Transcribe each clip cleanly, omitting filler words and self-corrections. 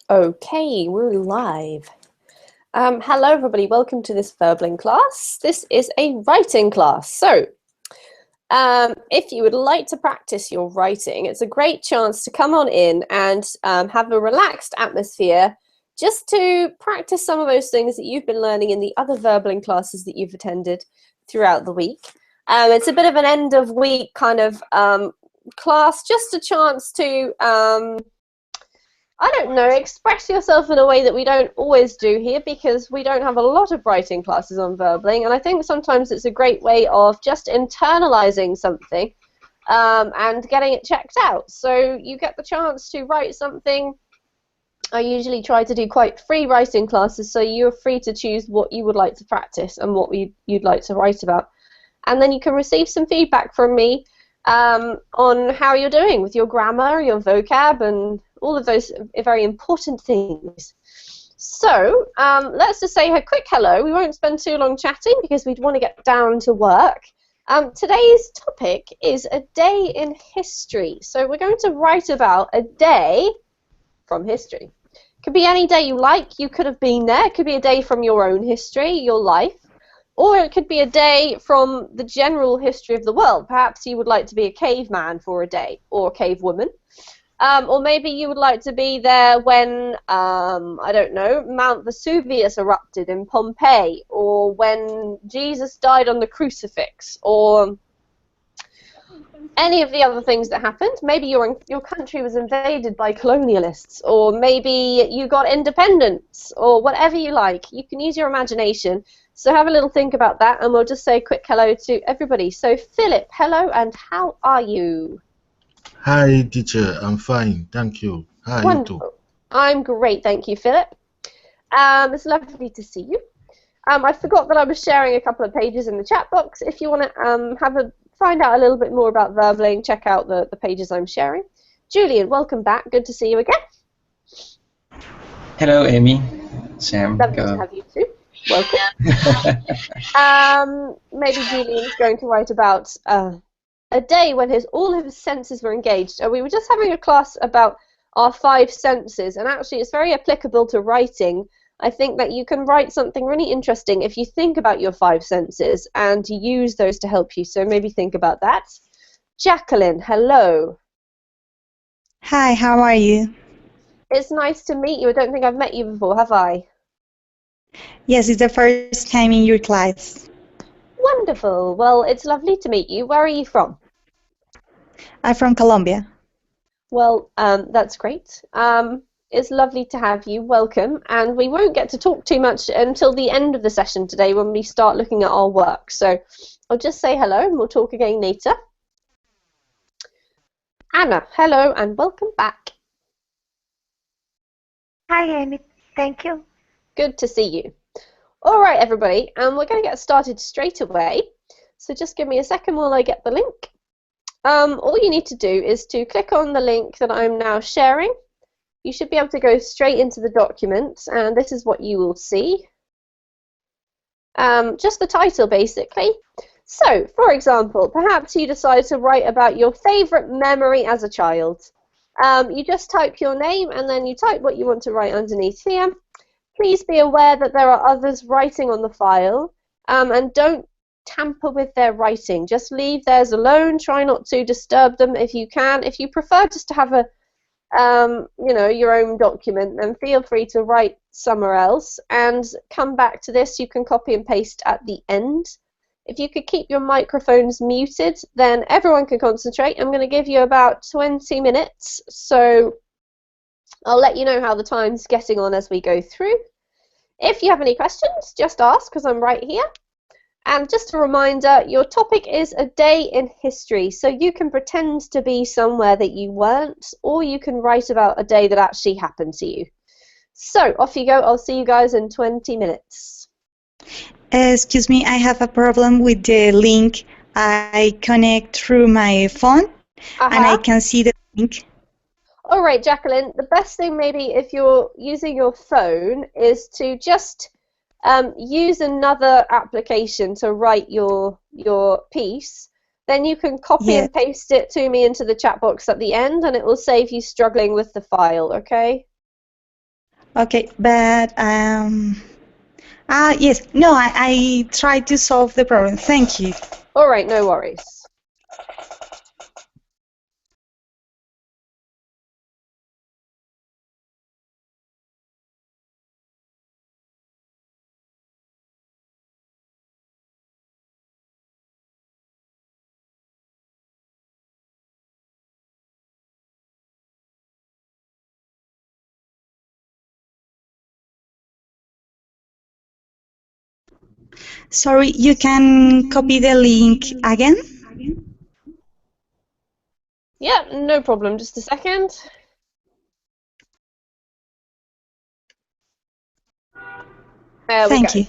Okay, we're live. Hello everybody, welcome to this Verbling class. This is a writing class. So, if you would like to practice your writing, it's a great chance to come on in and have a relaxed atmosphere just to practice some of those things that you've been learning in the other Verbling classes that you've attended throughout the week. It's a bit of an end of week kind of class, just a chance to I don't know, express yourself in a way that we don't always do here because we don't have a lot of writing classes on Verbling, and I think sometimes it's a great way of just internalizing something and getting it checked out. So you get the chance to write something. I usually try to do quite free writing classes, so you're free to choose what you would like to practice and what you'd like to write about. And then you can receive some feedback from me on how you're doing with your grammar, your vocab, and all of those very important things. So let's just say a quick hello. We won't spend too long chatting because we'd want to get down to work. Today's topic is a day in history. So we're going to write about a day from history. It could be any day you like. You could have been there. It could be a day from your own history, your life. Or it could be a day from the general history of the world. Perhaps you would like to be a caveman for a day, or a cavewoman. Or maybe you would like to be there when, I don't know, Mount Vesuvius erupted in Pompeii, or when Jesus died on the crucifix, or any of the other things that happened. Maybe your country was invaded by colonialists, or maybe you got independence, or whatever you like. You can use your imagination. So have a little think about that, and we'll just say a quick hello to everybody. So Philip, hello, and how are you? Hi, teacher. I'm fine. Thank you. How are you too? Wonderful. I'm great, thank you, Philip. It's lovely to see you. I forgot that I was sharing a couple of pages in the chat box. If you want to find out a little bit more about Verbling, check out the pages I'm sharing. Julian, welcome back. Good to see you again. Hello, Amy. Sam. Lovely to have you too. Welcome. Maybe Julian's going to write about a day when all of his senses were engaged. We were just having a class about our 5 senses, and actually it's very applicable to writing. I think that you can write something really interesting if you think about your 5 senses and use those to help you. So maybe think about that. Jacqueline, hello. Hi, how are you? It's nice to meet you. I don't think I've met you before, have I? Yes, it's the first time in your class. Wonderful. Well, it's lovely to meet you. Where are you from? I'm from Colombia. Well, that's great. It's lovely to have you. Welcome. And we won't get to talk too much until the end of the session today when we start looking at our work. So I'll just say hello and we'll talk again later. Anna, hello and welcome back. Hi, Amy. Thank you. Good to see you. All right, everybody, and we're going to get started straight away. So just give me a second while I get the link. All you need to do is to click on the link that I'm now sharing. You should be able to go straight into the document, and this is what you will see. Just the title, basically. So, for example, perhaps you decide to write about your favorite memory as a child. You just type your name, and then you type what you want to write underneath here. Please be aware that there are others writing on the file, and don't tamper with their writing. Just leave theirs alone. Try not to disturb them if you can. If you prefer just to have a your own document, then feel free to write somewhere else and come back to this. You can copy and paste at the end. If you could keep your microphones muted, then everyone can concentrate. I'm going to give you about 20 minutes, so I'll let you know how the time's getting on as we go through. If you have any questions, just ask because I'm right here. And just a reminder, your topic is a day in history, so you can pretend to be somewhere that you weren't, or you can write about a day that actually happened to you. So, off you go. I'll see you guys in 20 minutes. Excuse me, I have a problem with the link. I connect through my phone, and I can see the link. All right, Jacqueline, the best thing maybe if you're using your phone is to just use another application to write your piece. Then you can copy and paste it to me into the chat box at the end, and it will save you struggling with the file, okay? Okay, but yes, no, I tried to solve the problem. Thank you. All right, no worries. Sorry, you can copy the link again? Yeah, no problem. Just a second. There we go. Thank you.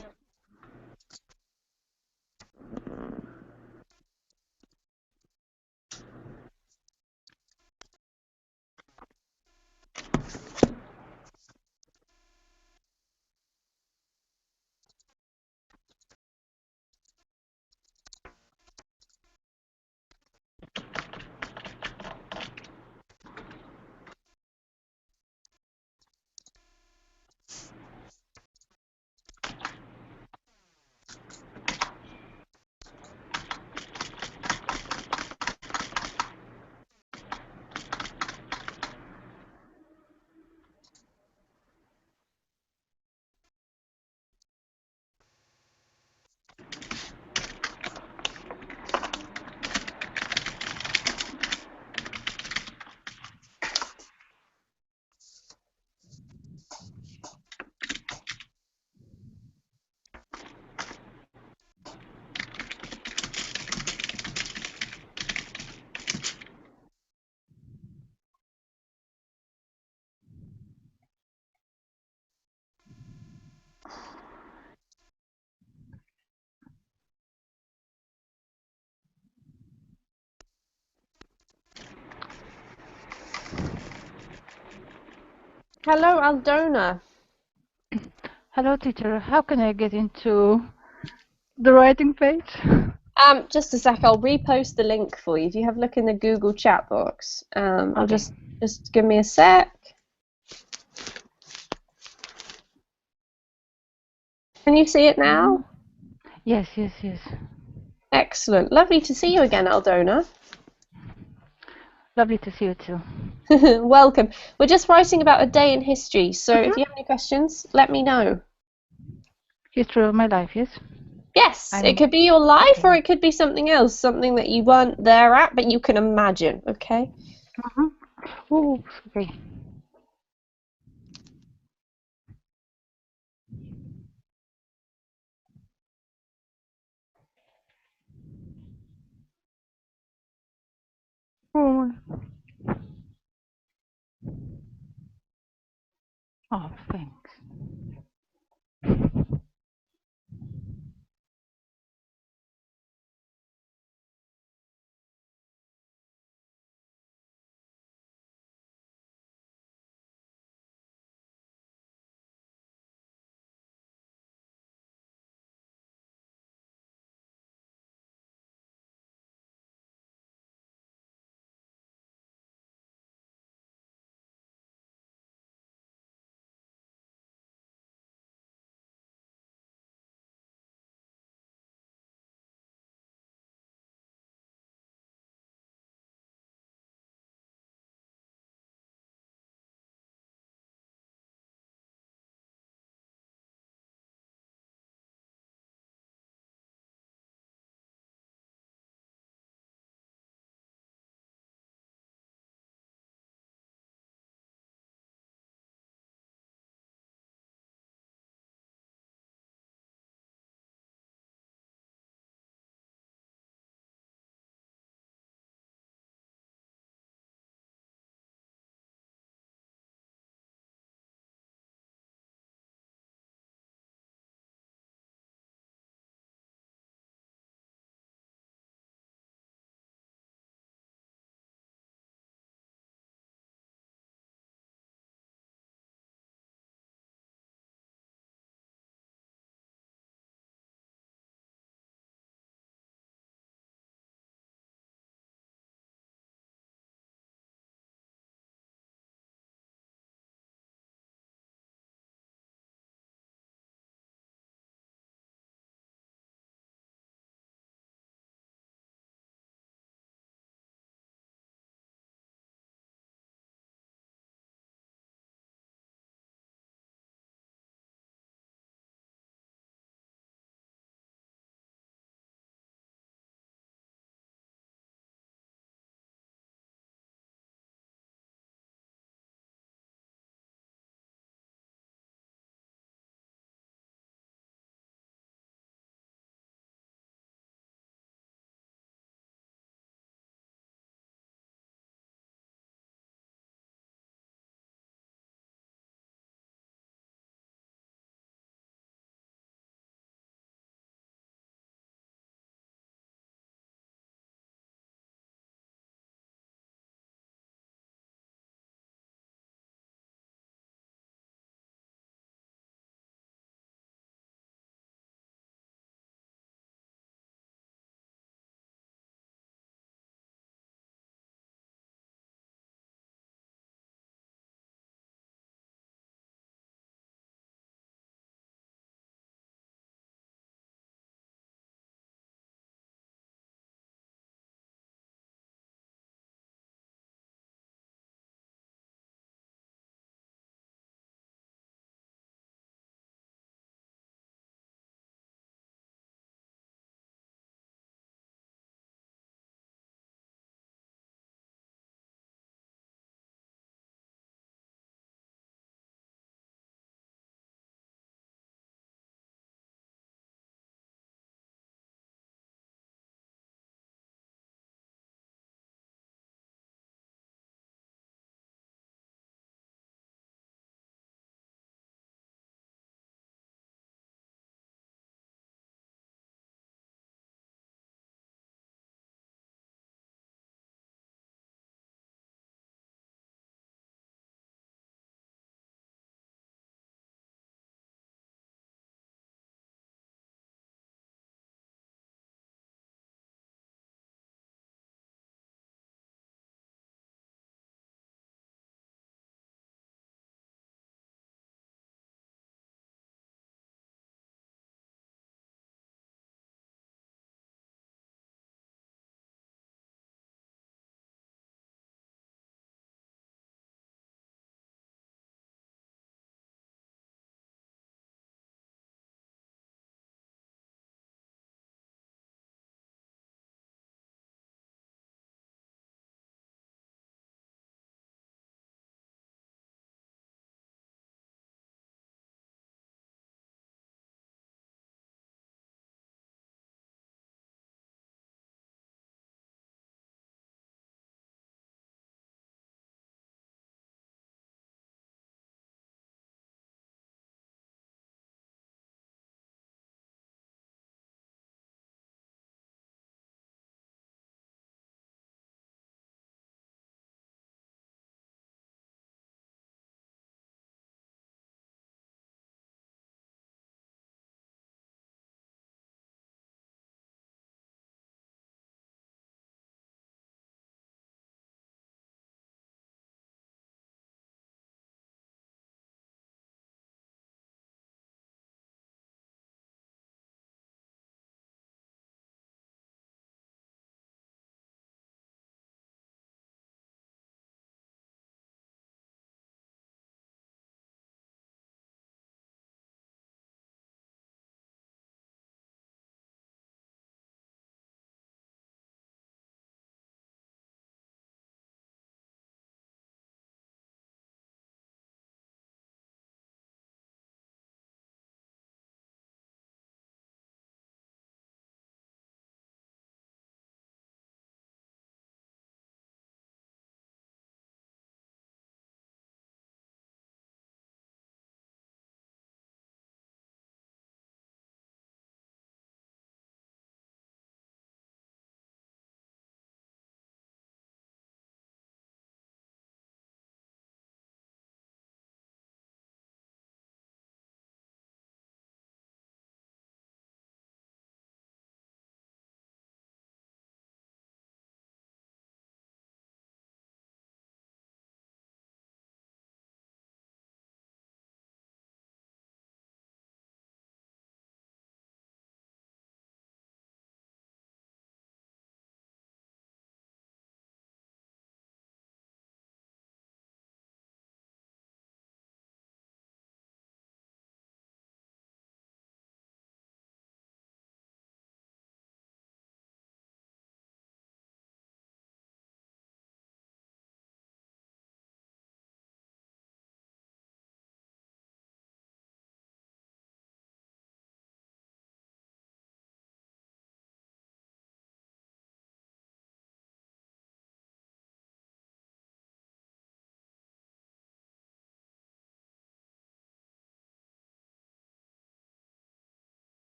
Hello, Aldona. Hello, teacher. How can I get into the writing page? Just a sec. I'll repost the link for you. If you have a look in the Google chat box, I'll Okay. just give me a sec. Can you see it now? Yes. Excellent. Lovely to see you again, Aldona. Lovely to see you too. Welcome. We're just writing about a day in history, so if you have any questions, let me know. History of my life, yes? Yes, it could be your life or it could be something else, something that you weren't there at, but you can imagine, okay? Oh, okay. Oh, thanks.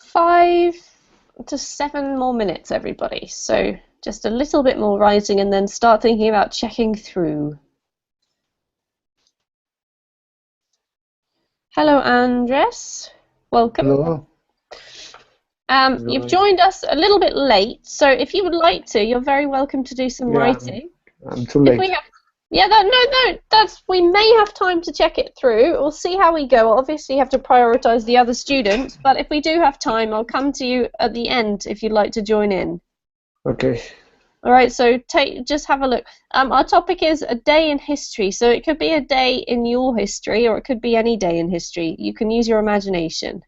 5 to 7 more minutes, everybody. So just a little bit more writing and then start thinking about checking through. Hello, Andres. Welcome. Hello. You've joined us a little bit late, so if you would like to, you're very welcome to do some writing. I'm too late. If we have, we may have time to check it through. We'll see how we go. We'll obviously have to prioritize the other students, but if we do have time, I'll come to you at the end if you'd like to join in. Okay. All right, so just have a look. Our topic is a day in history, so it could be a day in your history, or it could be any day in history. You can use your imagination.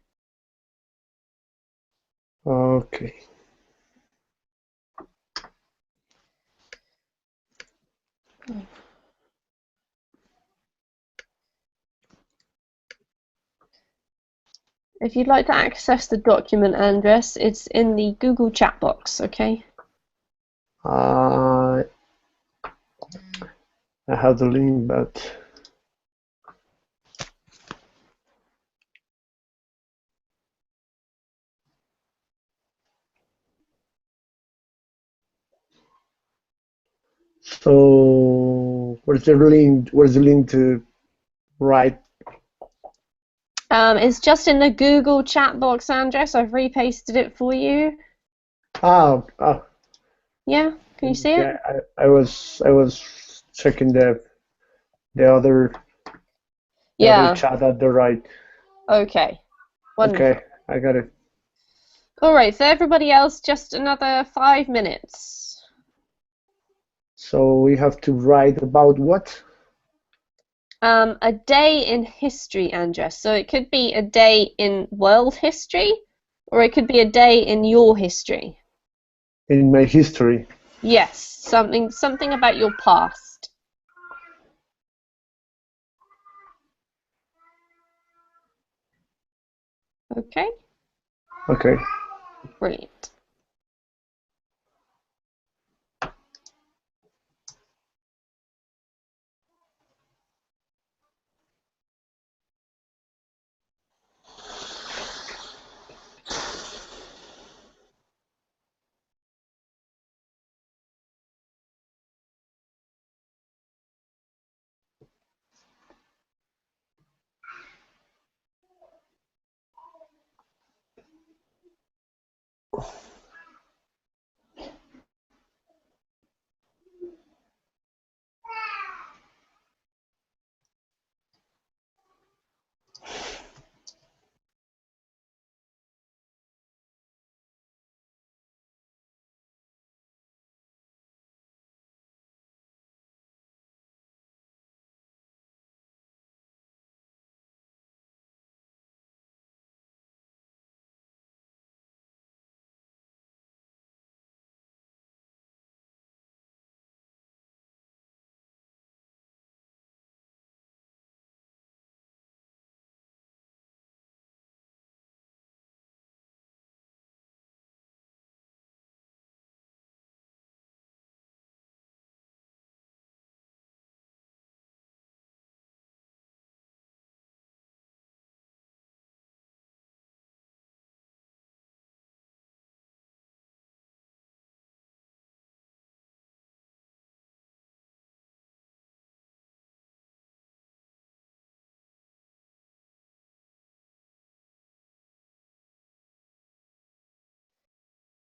Okay. If you'd like to access the document, Andres, it's in the Google chat box, okay? I have the link, but so where's the link? Where's the link to write? It's just in the Google chat box, Andres. I've repasted it for you. Oh, Yeah, can you see it? yeah. I was checking the other chat at the right. Okay. Wonderful. Okay, I got it. All right, so everybody else, just another 5 minutes. So we have to write about what? A day in history, Andres. So it could be a day in world history, or it could be a day in your history. In my history. Yes, something about your past. Okay? Okay. Brilliant.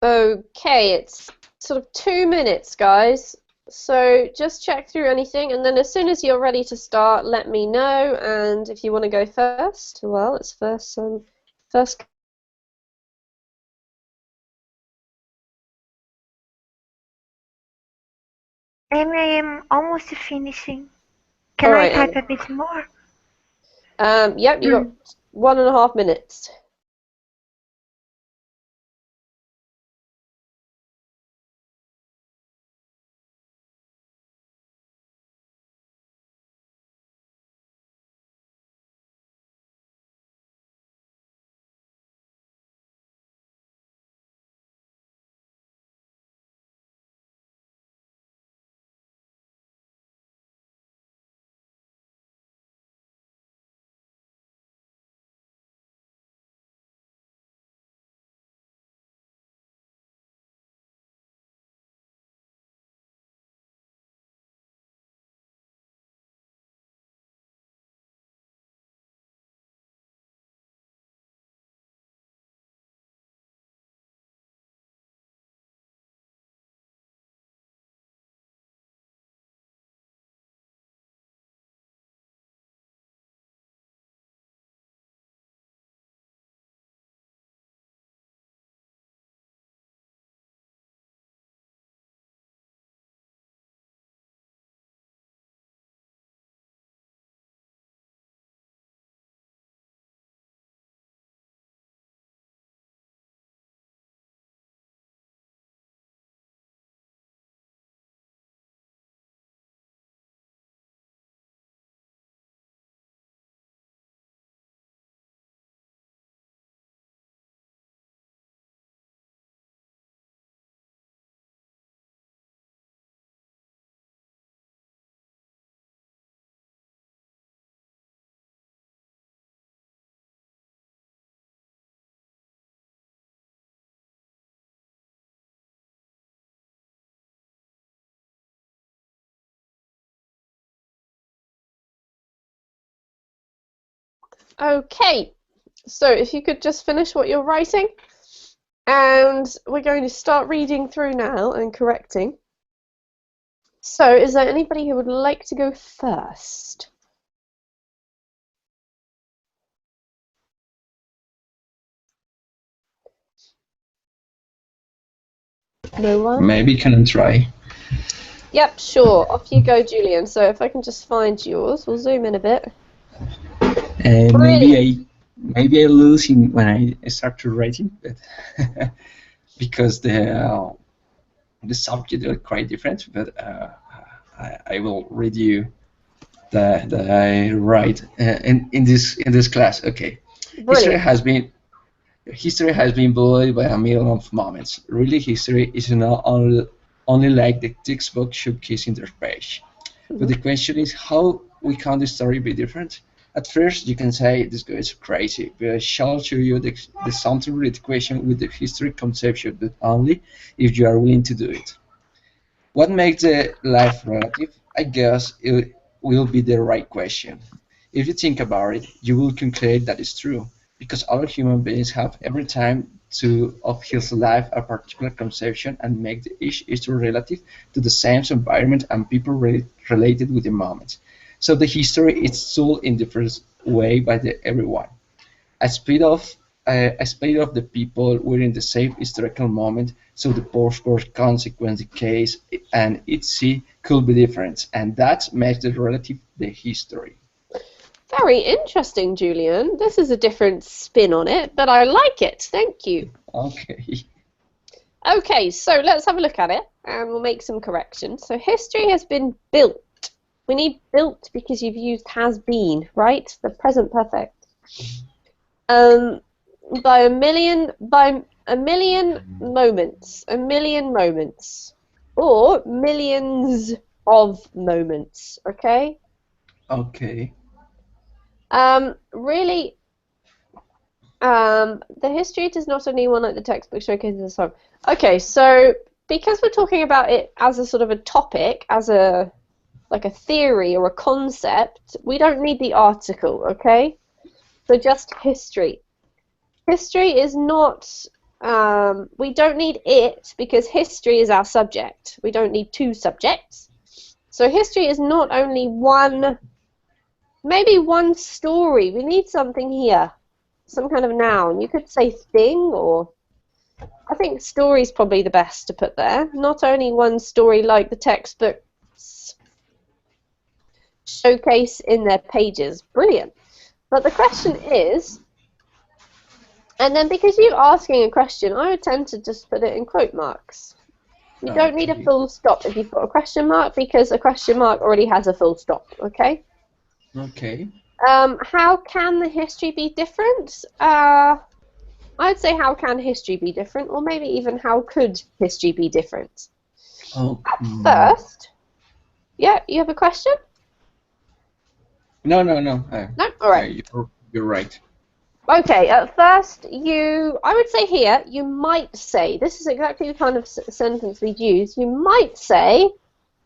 Okay, it's sort of 2 minutes, guys. So just check through anything, and then as soon as you're ready to start, let me know. And if you want to go first, well, it's first. First. Amy, I am almost finishing. Can All I right, type a bit more? Yep, you got 1.5 minutes. Okay, so if you could just finish what you're writing, and we're going to start reading through now and correcting. So, is there anybody who would like to go first? No one? Maybe can I try? Yep, sure. Off you go, Julian. So if I can just find yours, we'll zoom in a bit. Maybe I lose in when I start to writing, but because the subject are quite different. But I will read you that I write in this class. Okay. Brilliant. History has been bullied by a million of moments. Really, history is not only like the textbook showcasing their page. But the question is, how can the story be different? At first, you can say this guy is crazy, but I shall show you the something related question with the history conception, but only if you are willing to do it. What makes the life relative? I guess it will be the right question. If you think about it, you will conclude that it's true, because all human beings have every time of his life a particular conception and make each history relative to the same environment and people related with the moment. So the history is told in different way by everyone. A speed of the people were in the same historical moment, so the post-war consequence, the case, and its could be different, and that makes the relative the history. Very interesting, Julian. This is a different spin on it, but I like it. Thank you. Okay. Okay, so let's have a look at it, and we'll make some corrections. So history has been built. We need built because you've used has been, right? The present perfect. By a million moments, or millions of moments. Okay. Okay. Really, the history does not only one like the textbook showcases the song. Okay, so because we're talking about it as a sort of a topic, as a like a theory or a concept, we don't need the article, okay? So just history. History is not, we don't need it because history is our subject. We don't need two subjects. So history is not only one, maybe one story. We need something here, some kind of noun. You could say thing, or I think story is probably the best to put there. Not only one story like the textbooks showcase in their pages. Brilliant. But the question is, and then because you're asking a question, I would tend to just put it in quote marks. You don't need a full stop if you've got a question mark, because a question mark already has a full stop, okay? Okay. How can the history be different? I'd say how can history be different, or maybe even how could history be different? First, yeah, you have a question? No. No? All right. You're right. Okay, at first, I would say here, you might say, this is exactly the kind of sentence we'd use, you might say,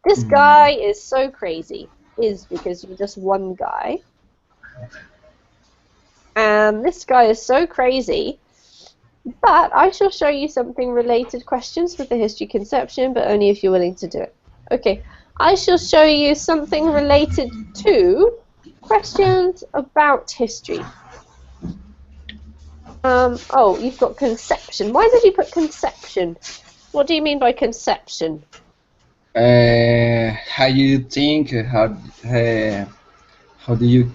this guy is so crazy, is because you're just one guy. And this guy is so crazy, but I shall show you something related questions with the history conception, but only if you're willing to do it. Okay, I shall show you something related to questions about history. Oh, you've got conception. Why did you put conception? What do you mean by conception? How you think? How do you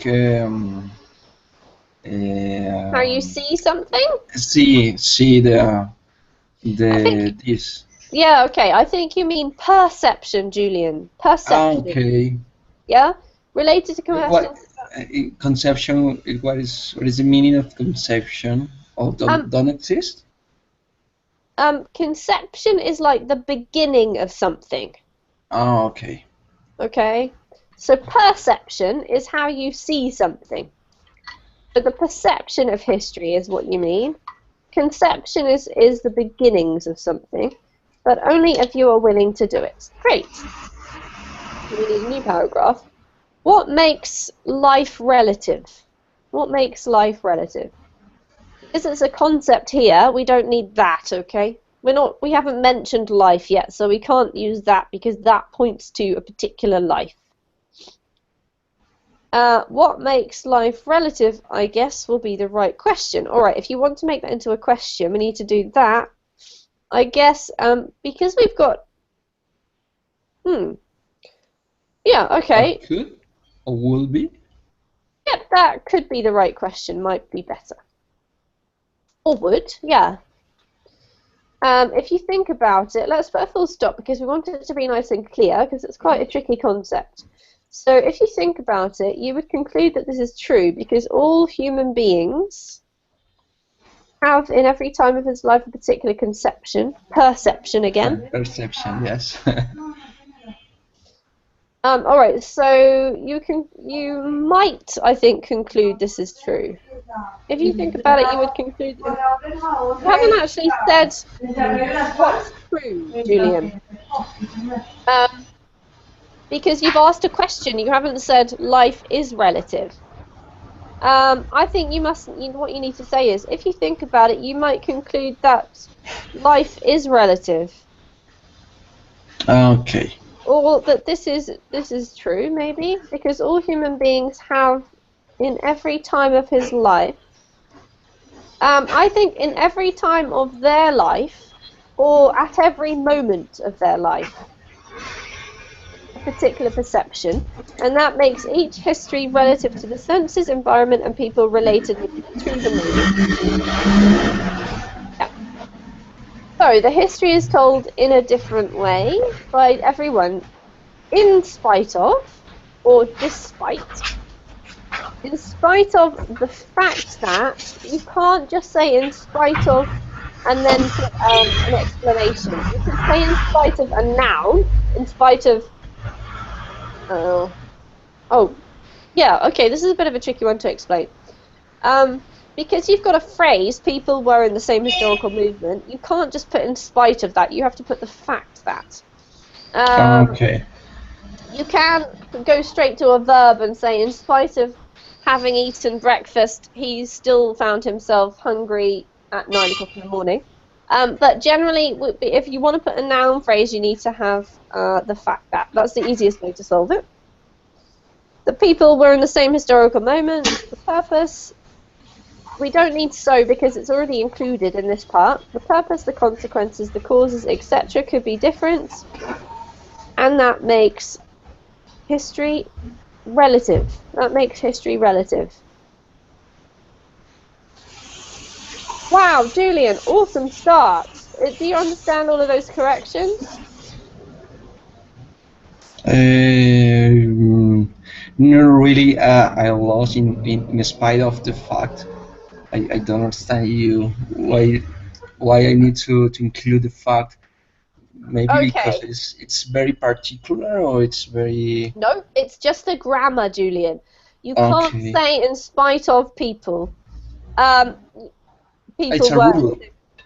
How you see something? See this. Yeah. Okay. I think you mean perception, Julian. Perception. Okay. Yeah. Related to conception. What is the meaning of conception? Or don't exist? Conception is like the beginning of something. Oh, okay. Okay. So perception is how you see something. But the perception of history is what you mean. Conception is the beginnings of something, but only if you are willing to do it. Great. We need a new paragraph. What makes life relative? What makes life relative? Because it's a concept here, we don't need that, okay? We haven't mentioned life yet, so we can't use that because that points to a particular life. What makes life relative, I guess, will be the right question. Alright, if you want to make that into a question, we need to do that. I guess, because we've got... Yeah, okay. Or could? Or will be? Yep, that could be the right question, might be better. Or would, yeah. If you think about it, let's put a full stop because we want it to be nice and clear because it's quite a tricky concept. So if you think about it, you would conclude that this is true because all human beings have in every time of his life a particular perception again. Perception, yes. All right, so you might, I think, conclude this is true. If you think about it, you would conclude. You haven't actually said what's true, Julian, because you've asked a question. You haven't said life is relative. I think what you need to say is, if you think about it, you might conclude that life is relative. Okay. Or that this is true, maybe, because all human beings have, in every time of his life, I think in every time of their life, or at every moment of their life, a particular perception, and that makes each history relative to the senses, environment, and people related to the moment. Yeah. So the history is told in a different way by everyone, in spite of, or despite. In spite of the fact that you can't just say in spite of and then put an explanation. You can say in spite of a noun, in spite of... yeah, okay, this is a bit of a tricky one to explain. Because you've got a phrase, people were in the same historical movement, you can't just put in spite of that, you have to put the fact that. Okay. You can't go straight to a verb and say, in spite of having eaten breakfast, he still found himself hungry at 9 o'clock in the morning. But generally, if you want to put a noun phrase, you need to have the fact that. That's the easiest way to solve it. The people were in the same historical moment. The purpose, we don't need so because it's already included in this part. The purpose, the consequences, the causes, etc. could be different. And that makes history relative. That makes history relative. Wow, Julian, awesome start. Do you understand all of those corrections? No, really, I lost in spite of the fact. I don't understand you. Why I need to include the fact? Maybe Okay. because it's very particular, or it's very... No, it's just a grammar, Julian. You can't Okay. say in spite of people. People It's a were. rule.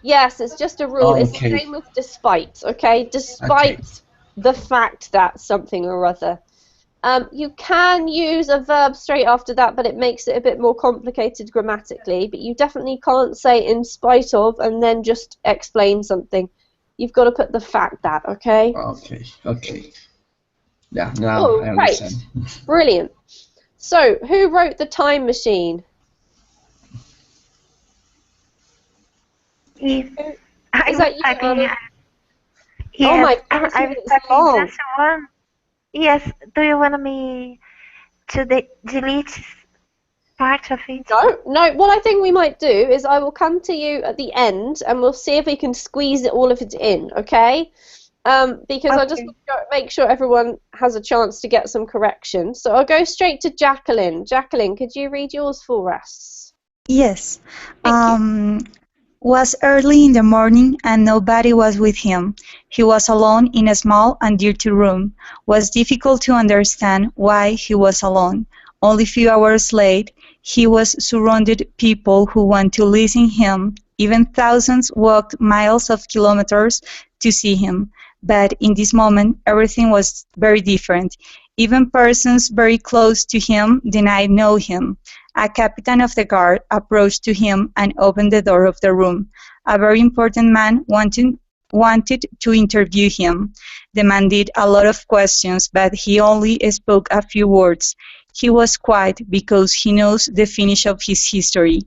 Yes, it's just a rule. It's the Okay. same with despite, okay? Despite the fact that something or other. You can use a verb straight after that, but it makes it a bit more complicated grammatically. But you definitely can't say in spite of and then just explain something. You've got to put the fact that, okay? Okay. Yeah, now I understand. Right. Brilliant. So, who wrote The Time Machine? Is that you, Anna? Yes, Oh my gosh, I'm it's typing long. just one. Yes, do you want me to delete part of it? No. What I think we might do is I will come to you at the end and we'll see if we can squeeze all of it in, okay? Because I just want to make sure everyone has a chance to get some corrections. So I'll go straight to Jacqueline. Jacqueline, could you read yours for us? Yes. Thank you. Was early in the morning and nobody was with him. He was alone in a small and dirty room. Was difficult to understand why he was alone. Only a few hours late, he was surrounded people who want to listen him. Even thousands walked miles of kilometers to see him. But in this moment, everything was very different. Even persons very close to him did not know him. A captain of the guard approached to him and opened the door of the room. A very important man wanted to interview him. The man did a lot of questions, but he only spoke a few words. He was quiet because he knows the finish of his history.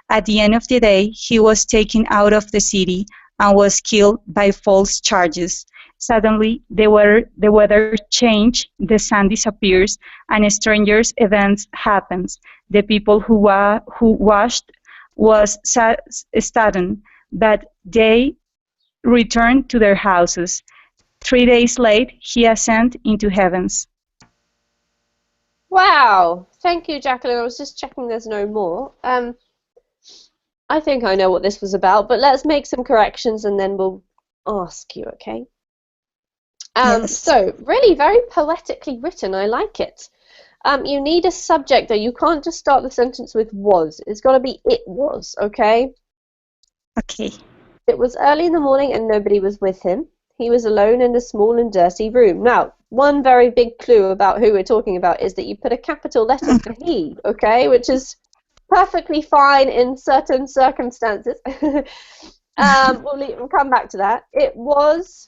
At the end of the day, he was taken out of the city and was killed by false charges. Suddenly, the weather changed, the sun disappears, and stranger events happen. The people who watched was saddened, but they returned to their houses. 3 days later, he ascended into heavens. Wow, thank you, Jacqueline. I was just checking there's no more. I think I know what this was about, but let's make some corrections and then we'll ask you, okay? Yes. So, really very poetically written. I like it. You need a subject, though. You can't just start the sentence with was. It's got to be it was, okay? Okay. It was early in the morning and nobody was with him. He was alone in a small and dirty room. Now, one very big clue about who we're talking about is that you put a capital letter for he, okay? Which is perfectly fine in certain circumstances. We'll come back to that. It was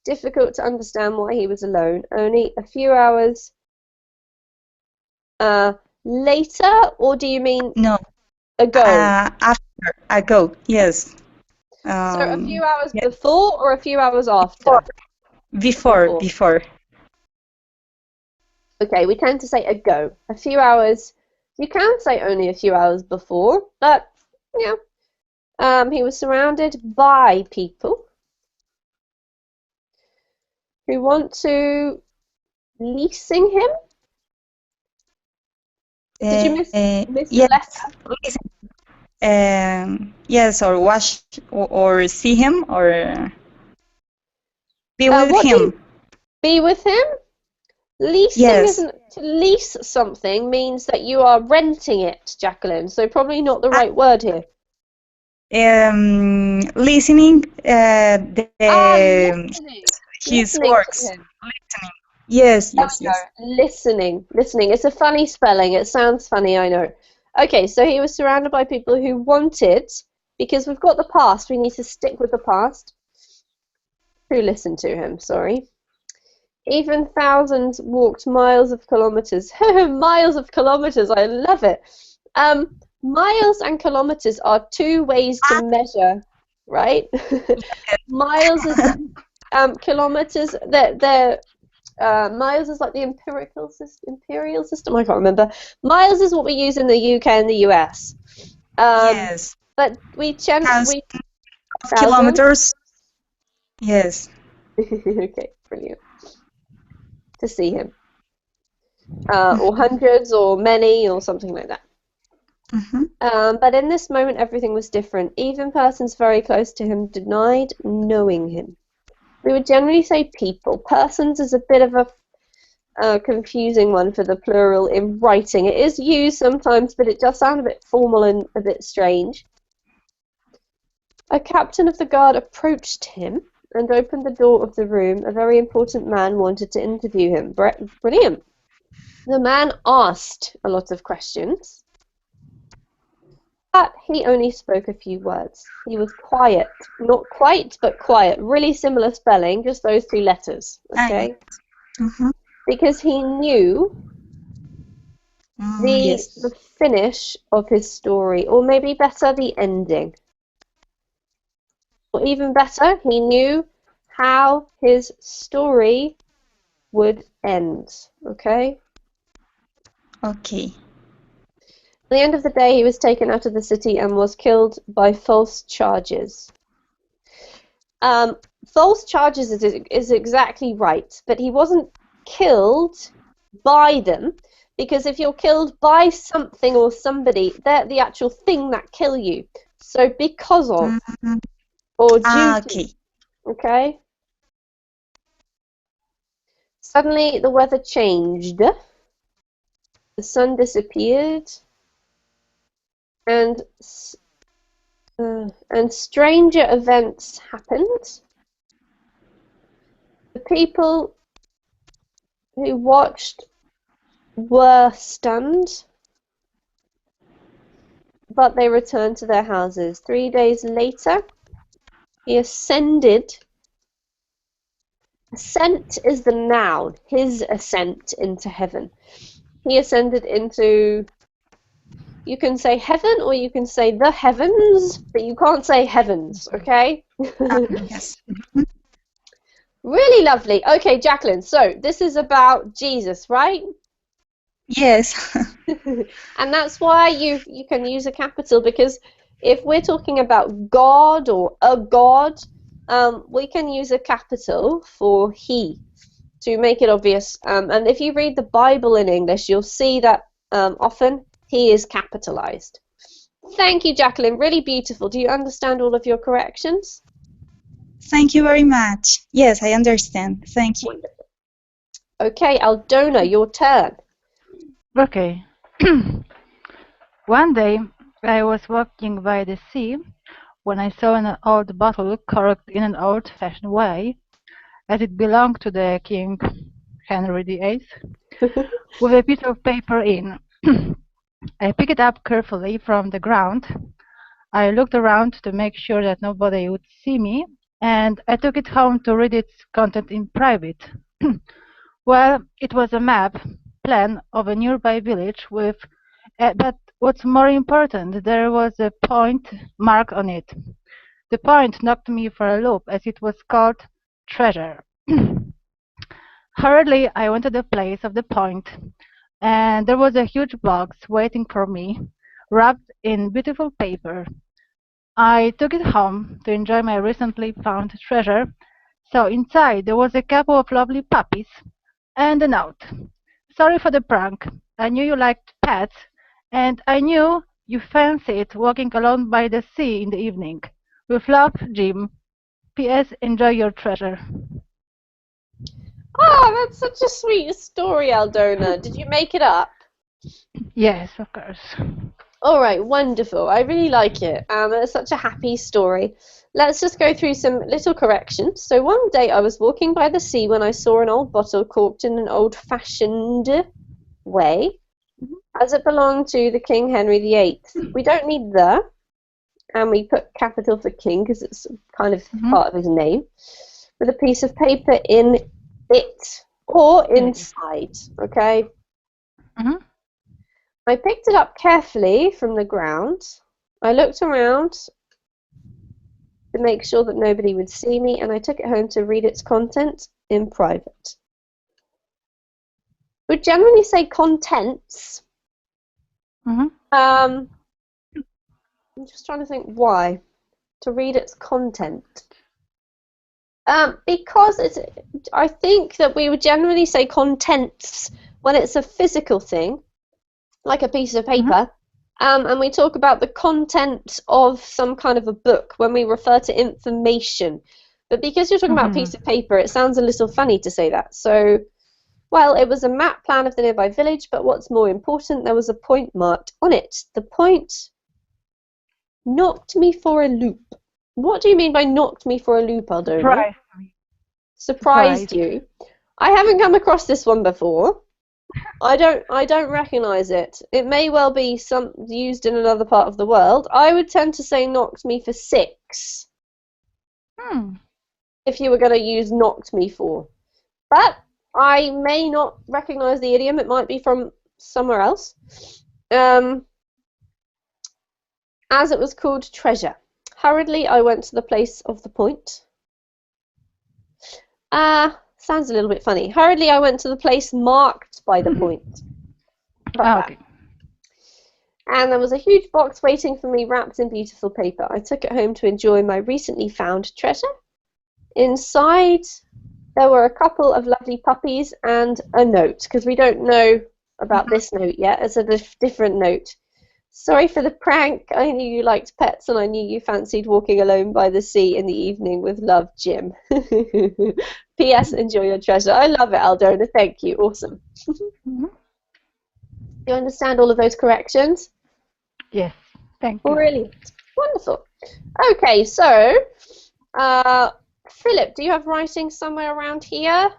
difficult to understand why he was alone. Only a few hours later, or do you mean No. ago? Ago, yes. So a few hours before or a few hours after? Before. Okay, we tend to say ago. A few hours. You can say only a few hours before, but yeah. He was surrounded by people who want to leasing him. Did you miss the letter? Yes, or watch or see him or be with him. Be with him? Leasing isn't to lease something means that you are renting it, Jacqueline. So probably not the right word here. Listening his Listening works. to him. Listening. Yes. Listening. It's a funny spelling. It sounds funny, I know. Okay, so he was surrounded by people who wanted, because we've got the past, we need to stick with the past. Who listened to him, sorry. Even thousands walked miles of kilometers. Miles of kilometers, I love it. Miles and kilometers are two ways to measure, right? Miles is kilometers. They're miles is like the imperial system. I can't remember. Miles is what we use in the UK and the US. Yes. But we kilometers. Yes. Okay, brilliant. To see him, or hundreds, or many, or something like that. But in this moment, everything was different. Even persons very close to him denied knowing him. We would generally say people. Persons is a bit of a confusing one for the plural in writing. It is used sometimes, but it does sound a bit formal and a bit strange. A captain of the guard approached him and opened the door of the room. A very important man wanted to interview him. Brilliant. The man asked a lot of questions, but he only spoke a few words. He was quiet. Not quite, but quiet. Really similar spelling, just those two letters, okay? Because he knew the finish of his story, or maybe better, the ending. Or even better, he knew how his story would end, okay? Okay. At the end of the day, he was taken out of the city and was killed by false charges. False charges is exactly right, but he wasn't killed by them, because if you're killed by something or somebody, they're the actual thing that kill you. So because of, or due to, okay? Suddenly the weather changed, the sun disappeared, and stranger events happened. The people who watched were stunned, but they returned to their houses. 3 days later, he ascended. Ascent is the noun, his ascent into heaven. He ascended into, you can say heaven or you can say the heavens, but you can't say heavens, okay? Yes. Really lovely. Okay, Jacqueline, so this is about Jesus, right? Yes. And that's why you can use a capital, because if we're talking about God or a God, we can use a capital for he to make it obvious. And if you read the Bible in English, you'll see that often he is capitalized. Thank you, Jacqueline. Really beautiful. Do you understand all of your corrections? Thank you very much. Yes, I understand. Thank you. Wonderful. Okay, Aldona, your turn. Okay. One day, I was walking by the sea when I saw an old bottle corked in an old-fashioned way, as it belonged to the King Henry VIII, with a piece of paper in. I picked it up carefully from the ground. I looked around to make sure that nobody would see me, and I took it home to read its content in private. Well, it was a plan of a nearby village with, but what's more important, there was a point mark on it. The point knocked me for a loop, as it was called treasure. Hurriedly, I went to the place of the point, and there was a huge box waiting for me, wrapped in beautiful paper. I took it home to enjoy my recently found treasure. So inside there was a couple of lovely puppies and a note. Sorry for the prank. I knew you liked pets, and I knew you fancied walking alone by the sea in the evening. With love, Jim. P.S. Enjoy your treasure. Oh, that's such a sweet story, Aldona. Did you make it up? Yes, of course. All right, wonderful. I really like it. It's such a happy story. Let's just go through some little corrections. So one day I was walking by the sea when I saw an old bottle corked in an old-fashioned way, as it belonged to the King Henry VIII. We don't need the, and we put capital for king because it's kind of part of his name, with a piece of paper in it or inside, okay? I picked it up carefully from the ground. I looked around to make sure that nobody would see me, and I took it home to read its content in private. We generally say contents. I'm just trying to think why. To read its content. Because I think that we would generally say contents when it's a physical thing, like a piece of paper, and we talk about the content of some kind of a book when we refer to information. But because you're talking about a piece of paper, it sounds a little funny to say that. So, well, it was a map plan of the nearby village, but what's more important, there was a point marked on it. The point knocked me for a loop. What do you mean by knocked me for a loop, Aldona? Surprised me. Surprised you? I haven't come across this one before. I don't recognise it. It may well be used in another part of the world. I would tend to say knocked me for 6. If you were going to use knocked me for. But I may not recognise the idiom. It might be from somewhere else. As it was called treasure. Hurriedly, I went to the place of the point. Sounds a little bit funny. Hurriedly, I went to the place marked by the point. Okay. And there was a huge box waiting for me wrapped in beautiful paper. I took it home to enjoy my recently found treasure. Inside, there were a couple of lovely puppies and a note, because we don't know about this note yet. It's a different note. Sorry for the prank. I knew you liked pets, and I knew you fancied walking alone by the sea in the evening. With love, Jim. P.S. Enjoy your treasure. I love it, Aldona. Thank you. Awesome. You understand all of those corrections? Yes. Thank you. Brilliant. Wonderful. Okay, so Philip, do you have writing somewhere around here?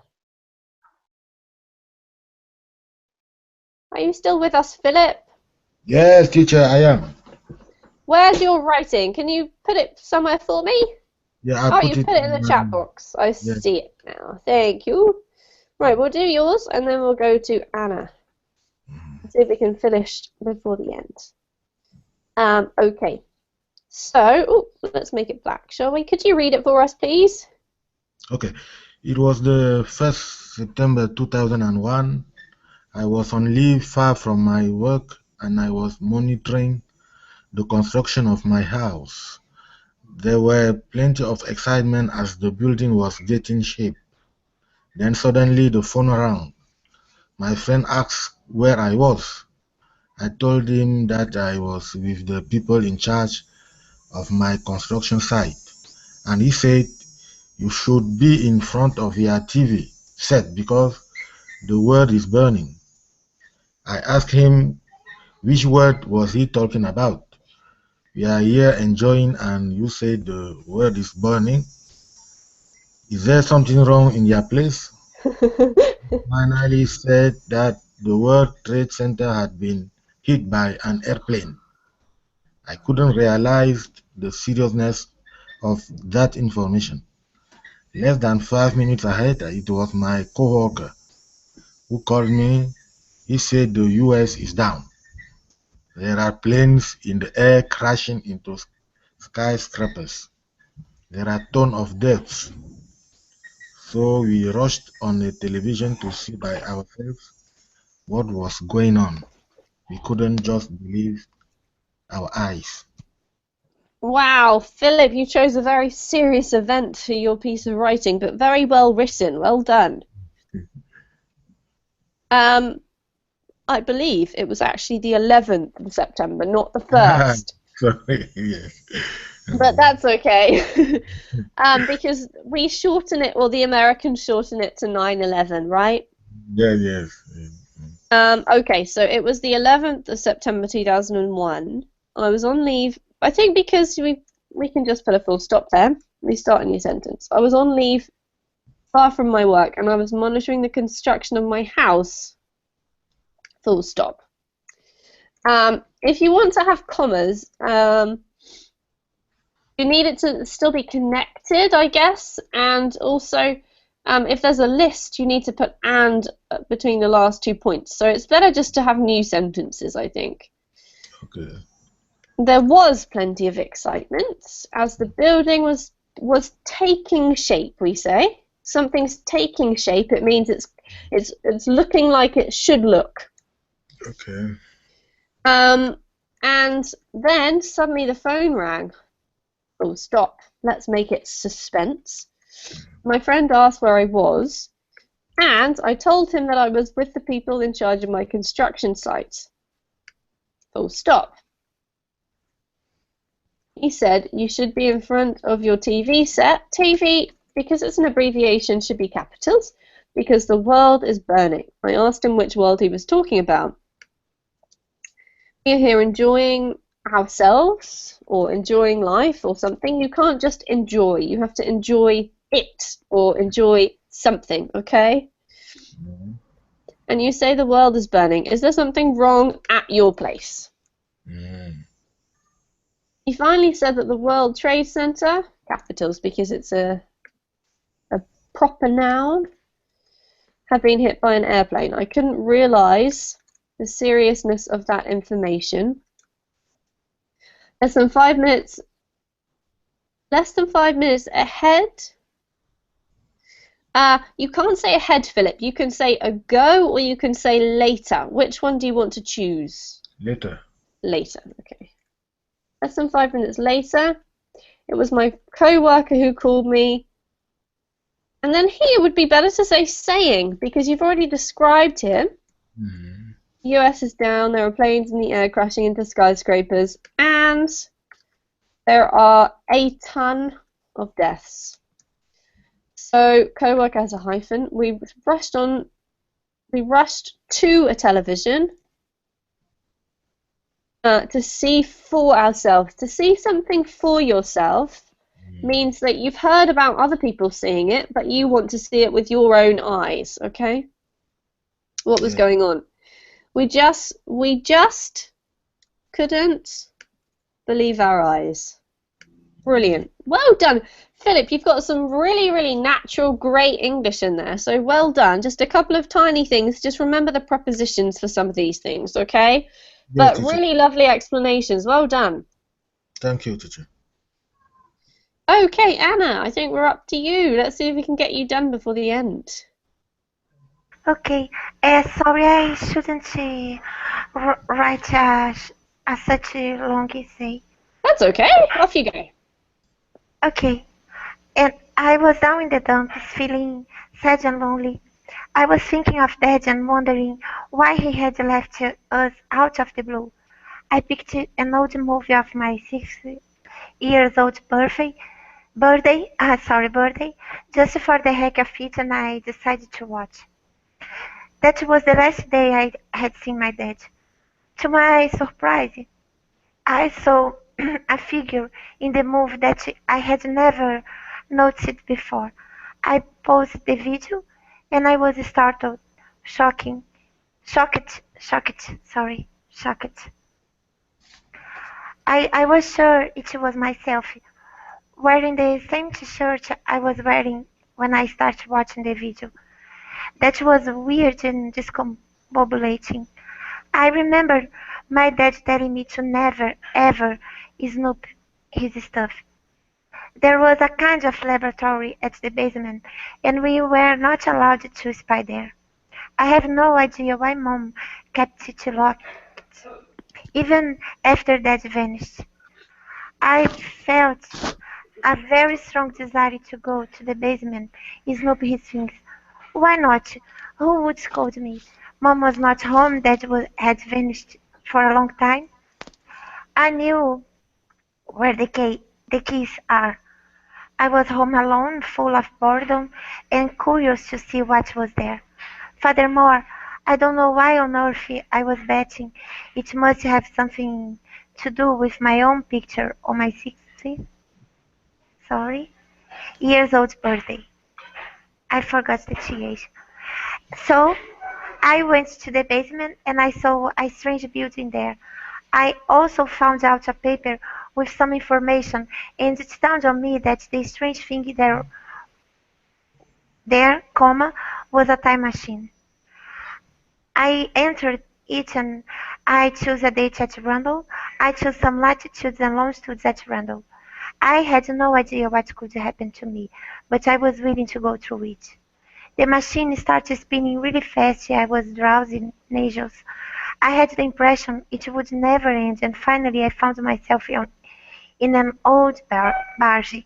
Are you still with us, Philip? Yes, teacher, I am. Where's your writing? Can you put it somewhere for me? Yeah, I Oh, put you it put it in in the chat my, box. I yeah. see it now. Thank you. Right, we'll do yours, and then we'll go to Anna. See if we can finish before the end. Okay. So, let's make it black, shall we? Could you read it for us, please? Okay. It was the 1st September 2001. I was on leave far from my work and I was monitoring the construction of my house. There were plenty of excitement as the building was getting shape. Then suddenly the phone rang. My friend asked where I was. I told him that I was with the people in charge of my construction site, and he said, "You should be in front of your TV set because the world is burning." I asked him which word was he talking about. "We are here enjoying and you say the world is burning. Is there something wrong in your place?" Finally said that the World Trade Center had been hit by an airplane. I couldn't realize the seriousness of that information. Less than 5 minutes ahead, it was my coworker who called me. He said the US is down. There are planes in the air crashing into skyscrapers. There are tons of deaths. So we rushed on the television to see by ourselves what was going on. We couldn't just believe our eyes. Wow, Philip, you chose a very serious event for your piece of writing, but very well written. Well done. I believe it was actually the 11th of September, not the 1st. Sorry, yes. But that's okay. Because we shorten it, or the Americans shorten it to 9/11, right? Yes. Okay, so it was the 11th of September 2001. I was on leave, I think because we can just put a full stop there. Restart a new sentence. I was on leave far from my work, and I was monitoring the construction of my house. Full stop. If you want to have commas, you need it to still be connected, I guess, and also if there's a list, you need to put "and" between the last 2 points. So it's better just to have new sentences, I think. Okay. There was plenty of excitement as the building was taking shape, we say. Something's taking shape, it means it's looking like it should look. Okay. And then suddenly the phone rang. Oh, stop. Let's make it suspense. My friend asked where I was, and I told him that I was with the people in charge of my construction site. Full stop. He said, "You should be in front of your TV set." TV, because it's an abbreviation, should be capitals, because the world is burning. I asked him which world he was talking about. We're here enjoying ourselves or enjoying life or something. You can't just enjoy. You have to enjoy it or enjoy something, okay? And you say the world is burning. Is there something wrong at your place? He finally said that the World Trade Center, capitals because it's a proper noun, had been hit by an airplane. I couldn't realize the seriousness of that information. Less than 5 minutes ahead. You can't say ahead, Philip. You can say ago or you can say later. Which one do you want to choose? Later. Later, okay. Less than 5 minutes later, it was my co-worker who called me. And then here would be better to say saying, because you've already described him. The US is down, there are planes in the air crashing into skyscrapers, and there are a ton of deaths. So co-worker has a hyphen. We rushed to a television to see for ourselves. To see something for yourself means that you've heard about other people seeing it, but you want to see it with your own eyes, okay? What was going on? We just couldn't believe our eyes. Brilliant. Well done. Philip, you've got some really, really natural, great English in there, so well done. Just a couple of tiny things. Just remember the prepositions for some of these things, okay? Yes, But teacher. really lovely explanations. Well done. Thank you, teacher. Okay, Anna, I think we're up to you. Let's see if we can get you done before the end. Okay. Sorry, I shouldn't write such a long essay. That's okay. Off you go. Okay. And I was down in the dumps, feeling sad and lonely. I was thinking of Dad and wondering why he had left us out of the blue. I picked an old movie of my 6 years old birthday, just for the heck of it, and I decided to watch. That was the last day I had seen my dad. To my surprise, I saw a figure in the movie that I had never noticed before. I paused the video and I was startled, shocked. I was sure it was myself, wearing the same t-shirt I was wearing when I started watching the video. That was weird and discombobulating. I remember my dad telling me to never, ever snoop his stuff. There was a kind of laboratory at the basement, and we were not allowed to spy there. I have no idea why Mom kept it locked, even after Dad vanished. I felt a very strong desire to go to the basement, snoop his things. Why not? Who would scold me? Mom was not home, had vanished for a long time. I knew where the keys are. I was home alone, full of boredom, and curious to see what was there. Furthermore, I don't know why on earth I was betting. It must have something to do with my own picture on my 60th years old birthday. I forgot the TH. So I went to the basement and I saw a strange building there. I also found out a paper with some information, and it dawned on me that the strange thing was a time machine. I entered it and I chose a date at random. I chose some latitudes and longitudes at random. I had no idea what could happen to me, but I was willing to go through it. The machine started spinning really fast. I was drowsy, nauseous. I had the impression it would never end, and finally I found myself in an old barge.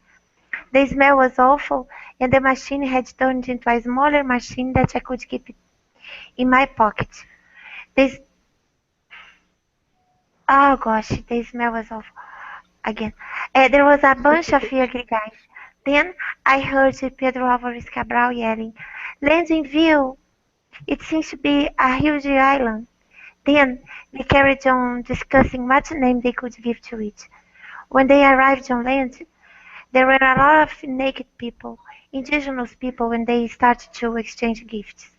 The smell was awful, and the machine had turned into a smaller machine that I could keep in my pocket. This, oh gosh, the smell was awful again. There was a bunch of ugly guys. Then I heard Pedro Álvares Cabral yelling, "Landing view! It seems to be a huge island." Then they carried on discussing what name they could give to it. When they arrived on land, there were a lot of naked people, indigenous people, and they started to exchange gifts.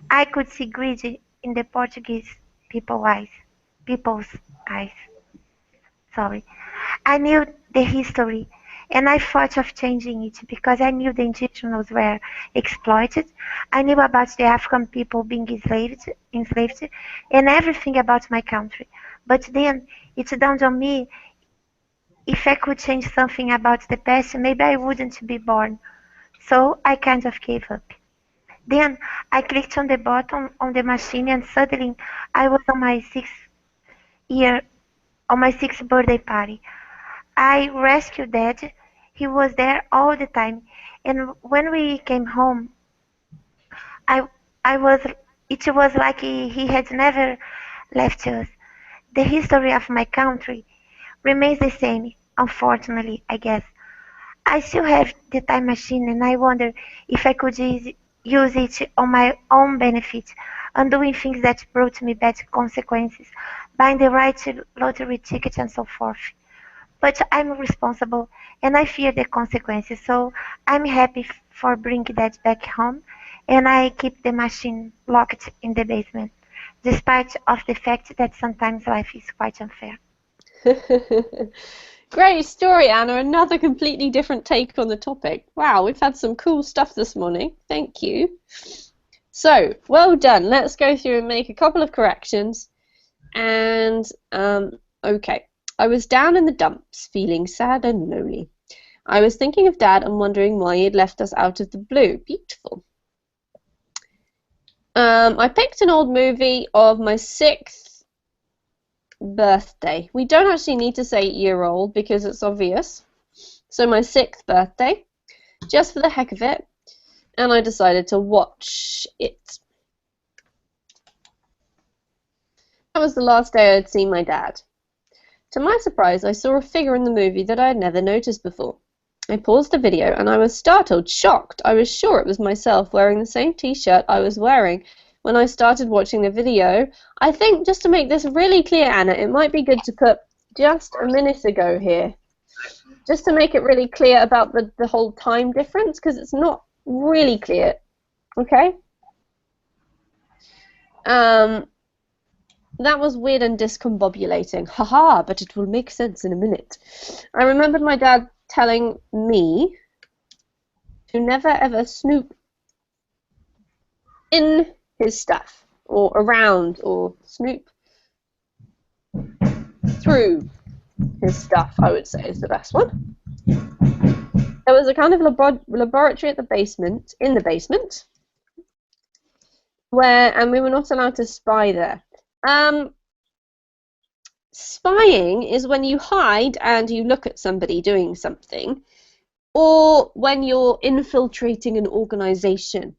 I could see greed in the Portuguese people's eyes. Sorry. I knew the history, and I thought of changing it because I knew the indigenous were exploited. I knew about the African people being enslaved, and everything about my country. But then it dawned on me, if I could change something about the past, maybe I wouldn't be born. So I kind of gave up. Then I clicked on the button on the machine, and suddenly I was year on my sixth birthday party. I rescued Dad. He was there all the time, and when we came home, I I was it was like he had never left us. The history of my country remains the same, unfortunately, I guess. I still have the time machine, and I wonder if I could use it on my own benefit, undoing things that brought me bad consequences, buying the right lottery ticket and so forth. But I'm responsible, and I fear the consequences, so I'm happy for bringing that back home, and I keep the machine locked in the basement. despite of the fact that sometimes life is quite unfair. Great story, Anna. Another completely different take on the topic. Wow, we've had some cool stuff this morning. Thank you. So, well done. Let's go through and make a couple of corrections. And, okay. I was down in the dumps, feeling sad and lonely. I was thinking of Dad and wondering why he had left us out of the blue. Beautiful. I picked an old movie of my 6th birthday. We don't actually need to say year-old because it's obvious. So my 6th birthday, just for the heck of it, and I decided to watch it. That was the last day I had seen my dad. To my surprise, I saw a figure in the movie that I had never noticed before. I paused the video and I was startled, shocked. I was sure it was myself wearing the same t-shirt I was wearing when I started watching the video. I think, just to make this really clear, Anna, it might be good to put just a minute ago here, just to make it really clear about the whole time difference, because it's not really clear, okay? That was weird and discombobulating. Haha, but it will make sense in a minute. I remembered my dad telling me to never ever snoop in his stuff, or around, or snoop through his stuff, I would say is the best one. There was a kind of laboratory at the basement, in the basement, and we were not allowed to spy there. Spying is when you hide and you look at somebody doing something, or when you're infiltrating an organization.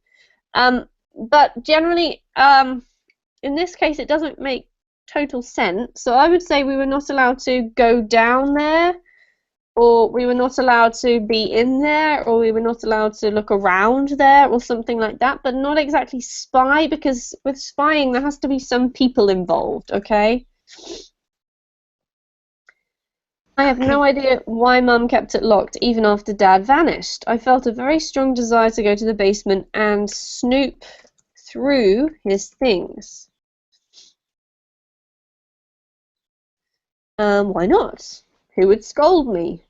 But generally, in this case, it doesn't make total sense. So I would say we were not allowed to go down there, or we were not allowed to be in there, or we were not allowed to look around there, or something like that, but not exactly spy, because with spying there has to be some people involved, okay? I have no idea why Mum kept it locked even after Dad vanished. I felt a very strong desire to go to the basement and snoop through his things. Why not? Who would scold me?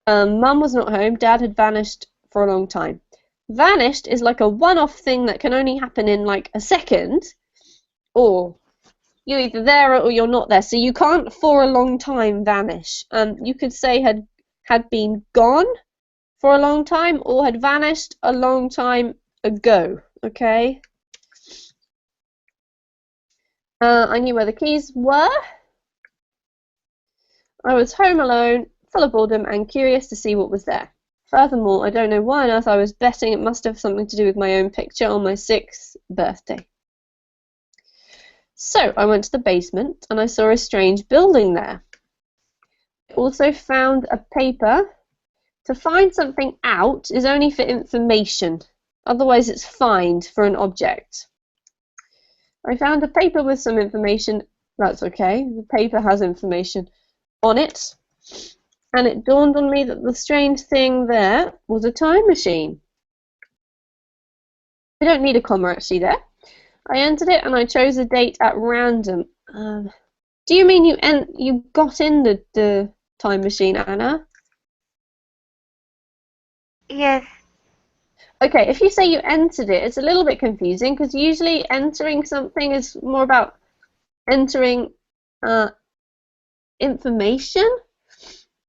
Mum was not home. Dad had vanished for a long time. Vanished is like a one-off thing that can only happen in like a second, or you're either there or you're not there. So you can't for a long time vanish. You could say had been gone for a long time or had vanished a long time ago. Okay. I knew where the keys were. I was home alone, full of boredom and curious to see what was there. Furthermore, I don't know why on earth I was betting it must have something to do with my own picture on my 6th birthday. So I went to the basement and I saw a strange building there. I also found a paper. To find something out is only for information. Otherwise it's fined for an object. I found a paper with some information. That's okay. The paper has information on it. And it dawned on me that the strange thing there was a time machine. We don't need a comma actually there. I entered it and I chose a date at random. Do you mean you got in the time machine, Anna? Yes. Okay, if you say you entered it, it's a little bit confusing because usually entering something is more about entering information.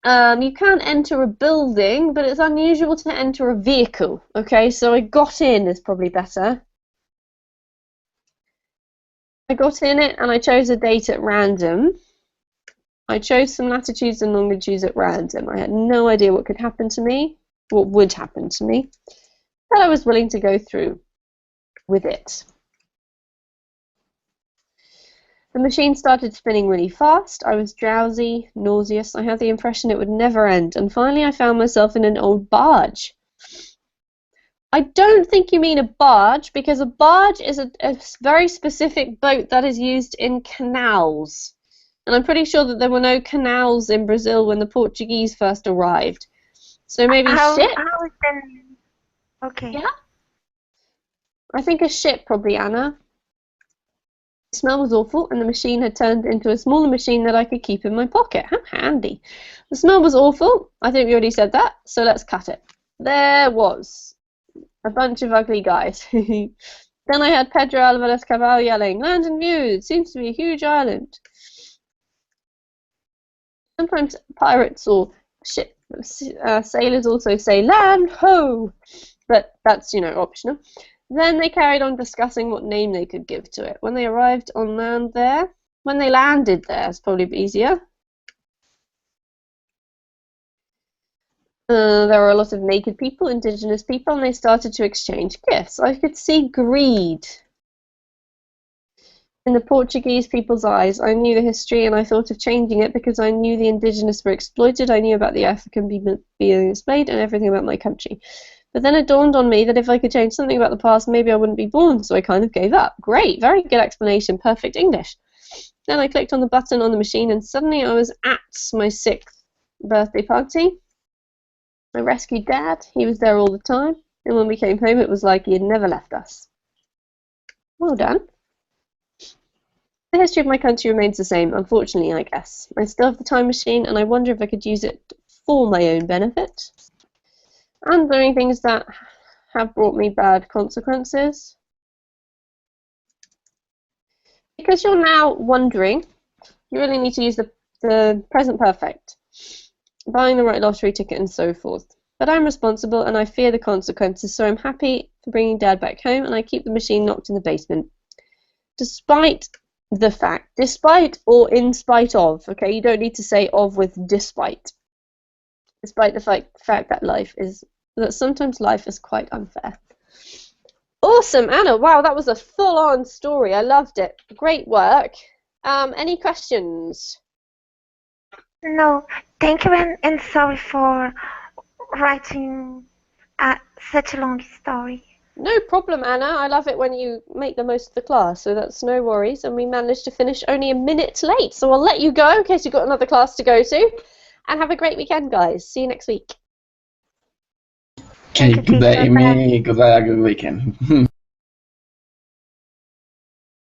You can enter a building, but it's unusual to enter a vehicle. Okay, so I got in is probably better. I got in it and I chose a date at random. I chose some latitudes and longitudes at random. I had no idea what could happen to me, what would happen to me, but I was willing to go through with it. The machine started spinning really fast. I was drowsy, nauseous. I had the impression it would never end, and finally I found myself in an old barge. I don't think you mean a barge, because a barge is a very specific boat that is used in canals. And I'm pretty sure that there were no canals in Brazil when the Portuguese first arrived. So maybe ship? Okay. Yeah? I think a ship probably, Anna. The smell was awful, and the machine had turned into a smaller machine that I could keep in my pocket. How handy. The smell was awful. I think we already said that, so let's cut it. There was a bunch of ugly guys. Then I had Pedro Alvarez Cabral yelling, "Land and views! It seems to be a huge island." Sometimes pirates or sailors also say, "Land ho!" But that's, optional. Then they carried on discussing what name they could give to it. When they arrived on land there, when they landed there, it's probably easier. There were a lot of naked people, indigenous people, and they started to exchange gifts. I could see greed in the Portuguese people's eyes. I knew the history, and I thought of changing it because I knew the indigenous were exploited. I knew about the African people being enslaved and everything about my country. But then it dawned on me that if I could change something about the past, maybe I wouldn't be born, so I kind of gave up. Great, very good explanation, perfect English. Then I clicked on the button on the machine, and suddenly I was at my 6th birthday party. I rescued Dad. He was there all the time. And when we came home, it was like he had never left us. Well done. The history of my country remains the same, unfortunately, I guess. I still have the time machine, and I wonder if I could use it for my own benefit. And doing things that have brought me bad consequences. Because you're now wondering, you really need to use the present perfect. Buying the right lottery ticket and so forth. But I'm responsible and I fear the consequences, so I'm happy for bringing Dad back home, and I keep the machine locked in the basement. Despite the fact, despite or in spite of, okay, you don't need to say of with despite. Despite the fact that sometimes life is quite unfair. Awesome, Anna, wow, that was a full-on story. I loved it. Great work. Any questions? No, thank you, and sorry for writing such a long story. No problem, Anna. I love it when you make the most of the class, so that's no worries. And we managed to finish only a minute late, so I'll let you go in case you've got another class to go to. And have a great weekend, guys. See you next week. Okay, goodbye, Amy. Goodbye, good weekend.